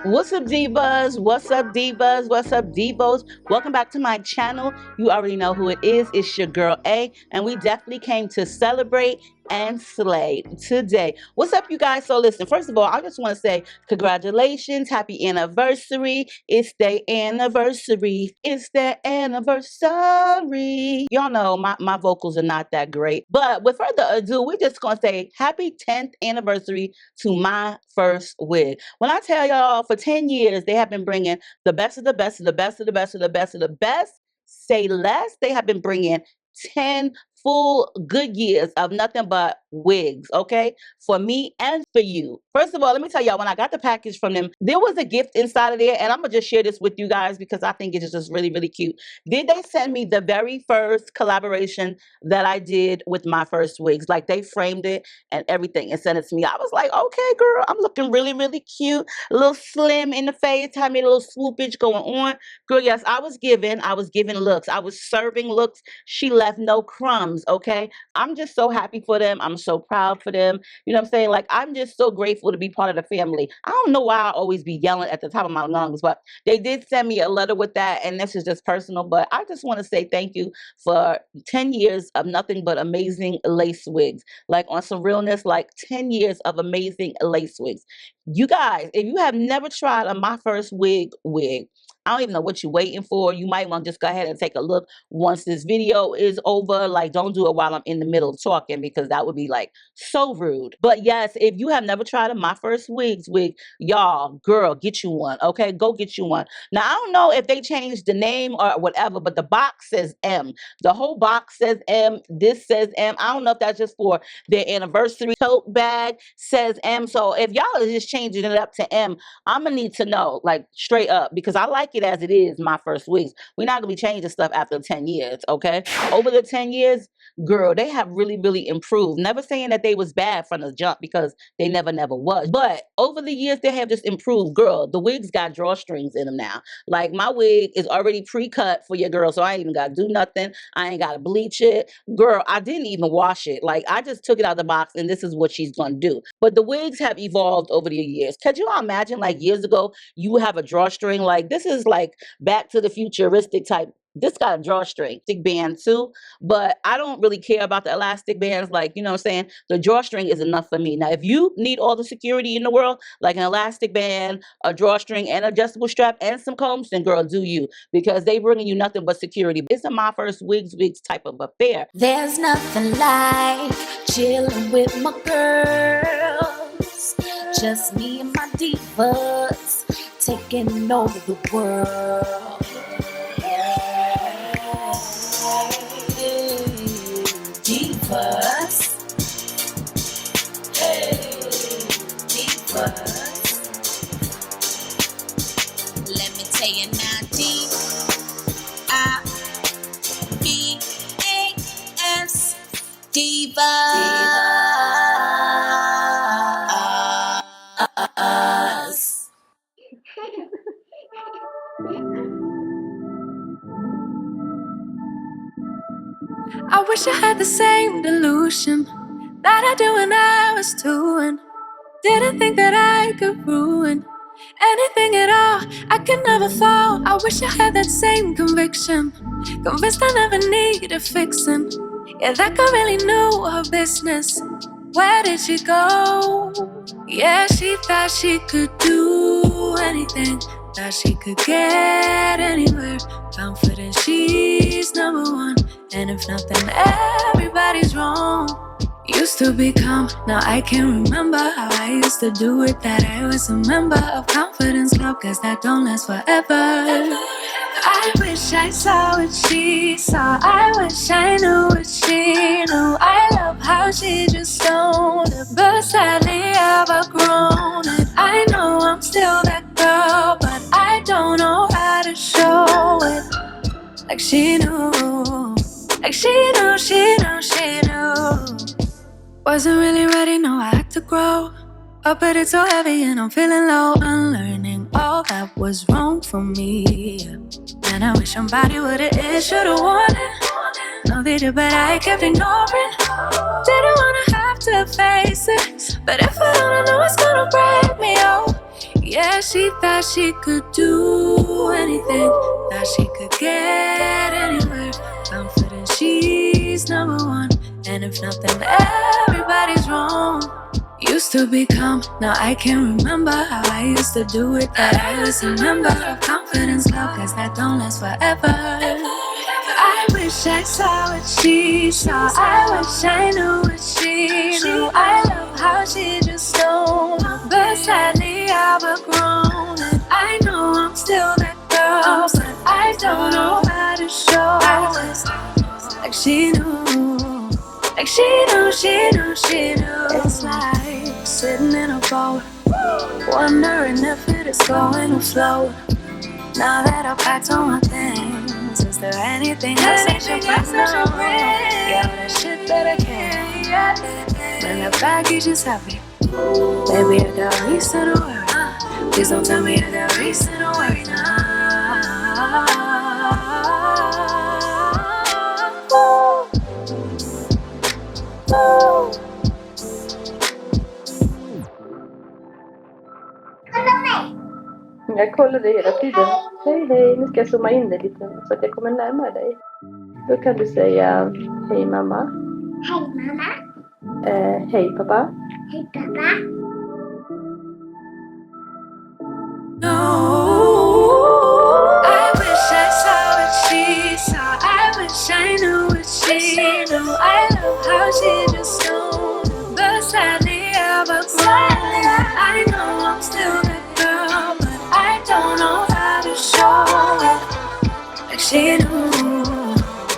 What's up, divas? What's up, divas? What's up, divos? Welcome back to my channel. You already know who it is. It's your girl A, and we definitely came to celebrate and slay today. What's up, you guys? So listen, first of all, I just want to say congratulations, happy anniversary. It's the anniversary. It's the anniversary. Y'all know my vocals are not that great. But with further ado, we're just gonna say happy 10th anniversary to my first wig. When I tell y'all, for 10 years, they have been bringing the best of the best of the best of the best of the best of the best. Say less. They have been bringing 10 full good years of nothing but wigs, okay? For me and for you. First of all, let me tell y'all, when I got the package from them, there was a gift inside of there, and I'm gonna just share this with you guys because I think it's just really, really cute. Did they send me the very first collaboration that I did with my first wigs? Like, they framed it and everything and sent it to me. I was like, okay, girl, I'm looking really, really cute, a little slim in the face, had me a little swoopage going on. Girl, yes, I was giving looks. I was serving looks. She left no crumbs, okay? I'm just so happy for them. I'm so proud for them. You know what I'm saying? Like, I'm just so grateful to be part of the family. I don't know why I always be yelling at the top of my lungs, but they did send me a letter with that, and this is just personal, but I just want to say thank you for 10 years of nothing but amazing lace wigs. Like, on some realness, like 10 years of amazing lace wigs. You guys, if you have never tried a My First wig, I don't even know what you're waiting for. You might want to just go ahead and take a look once this video is over. Like, don't do it while I'm in the middle of talking because that would be like so rude. But yes, if you have never tried a My First wig, y'all, girl, get you one, okay? Go get you one. Now, I don't know if they changed the name or whatever, but the box says M. The whole box says M. This says M. I don't know if that's just for their anniversary. Tote bag says M. So if y'all are just changing it up to M, I'm gonna need to know, like, straight up, because I like it as it is. My first wigs. We're not gonna be changing stuff after 10 years, okay? Over the 10 years, girl, they have really, really improved. Never saying that they was bad from the jump because they never was. But over the years, they have just improved. Girl, the wigs got drawstrings in them now. Like, my wig is already pre-cut for your girl, so I ain't even gotta do nothing. I ain't gotta bleach it. Girl, I didn't even wash it. Like, I just took it out of the box, and this is what she's gonna do. But the wigs have evolved over the years. Could you imagine, like, years ago, you would have a drawstring? Like, this is like Back to the Futuristic type. This got a drawstring, stick band too, but I don't really care about the elastic bands. Like, you know what I'm saying? The drawstring is enough for me. Now, if you need all the security in the world, like an elastic band, a drawstring, and adjustable strap, and some combs, then girl, do you, because they bringing you nothing but security. It's a My First wigs type of affair. There's nothing like chilling with my girls, just me and my divas, taking over the world. Divas, hey, divas. Let me tell you now, D-I-V-A-S, divas. I wish I had the same delusion that I do when I was 2 and didn't think that I could ruin anything at all. I could never fall. I wish I had that same conviction, convinced I never needed fixing. Yeah, that girl really knew her business. Where did she go? Yeah, she thought she could do anything, thought she could get anywhere. Confident she's number one, and if nothing, everybody's wrong. Used to be calm, now I can't remember how I used to do it. That I was a member of Confidence Club, cause that don't last forever. I wish I saw what she saw, I wish I knew what she knew. I love how she just owned it, but sadly I've outgrown it. I know I'm still that girl, but I don't know how to show it. Like she knew, like she knew, she knew, she knew. Wasn't really ready, no, I had to grow up, but it's so heavy and I'm feeling low. Unlearning all that was wrong for me, and I wish somebody would've should've warned it. No, they did, but I kept ignoring. Didn't wanna have to face it, but if I don't know it's gonna break me, oh Yeah, she thought she could do anything, thought she could get anywhere. Confident she's number one, and if nothing, everybody's wrong. Used to be calm, now I can't remember how I used to do it. That I was a member of confidence club, cause that don't last forever. I wish I saw what she saw, I wish I knew what she knew. I love how she just don't, but sadly I've outgrown it. I know I'm still that girl, but I don't know how to show it. Like she knew, like she knew, she knew, she knew. It's like sitting in a boat, wondering if it is going to float. Now that I've packed all my things, is there anything else I should bring? Yeah, that shit that I can. When the baggage is heavy, baby, I got reason to worry. Please don't tell me I got reason to worry now. Jag kollar dig hela tiden. Hej, hej. Nu ska jag zooma in dig lite så att jag kommer närmare dig. Då kan du säga hej mamma. Hej mamma. Hej pappa. Hej pappa. No, I wish I saw what she saw. I wish I knew what she knew. I love how she just don't, but sadly I've outgrown it. I know I'm still that girl, but I don't know how to show it. Like she knew,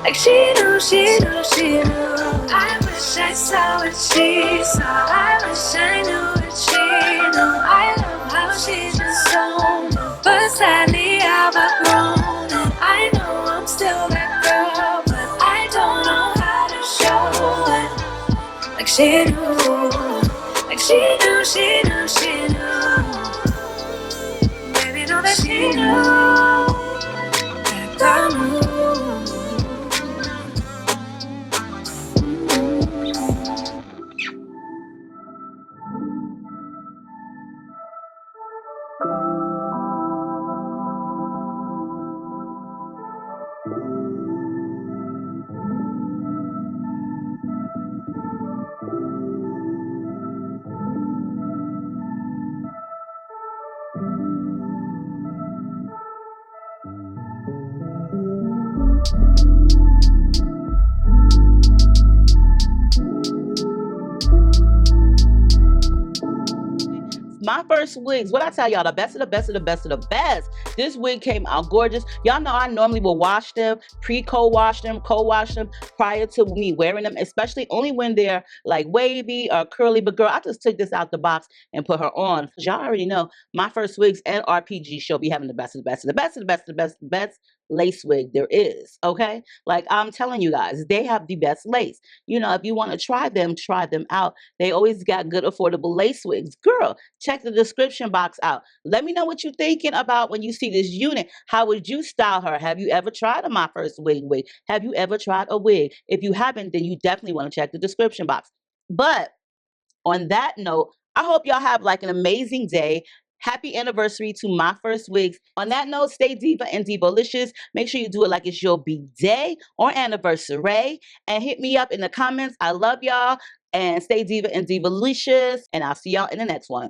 like she knew, she knew, she knew. I wish I saw what she saw. I wish I knew what she knew. I love how she just don't, but sadly I've outgrown it. I know I'm still that girl, but I don't know how to show it. Like she knew, like she knew, she knew, she knew. Baby, know that she knew, that girl knew. My first wigs, what I tell y'all, the best of the best of the best of the best. This wig came out gorgeous. Y'all know I normally will wash them, co-wash them prior to me wearing them, especially only when they're like wavy or curly. But girl, I just took this out the box and put her on. Y'all already know my first wigs and RPG show be having the best of the best of the best of the best of the best of the best lace wig there is. Okay, like I'm telling you guys, they have the best lace. You know, if you want to try them out. They always got good affordable lace wigs. Girl, check the description box out. Let me know what you're thinking about when you see this unit. How would you style her? Have you ever tried a MyFirstWig wig? Have you ever tried a wig? If you haven't, then you definitely want to check the description box. But on that note, I hope y'all have like an amazing day. Happy anniversary to My First Wigs. On that note, stay diva and divalicious. Make sure you do it like it's your B-day or anniversary. And hit me up in the comments. I love y'all. And stay diva and divalicious. And I'll see y'all in the next one.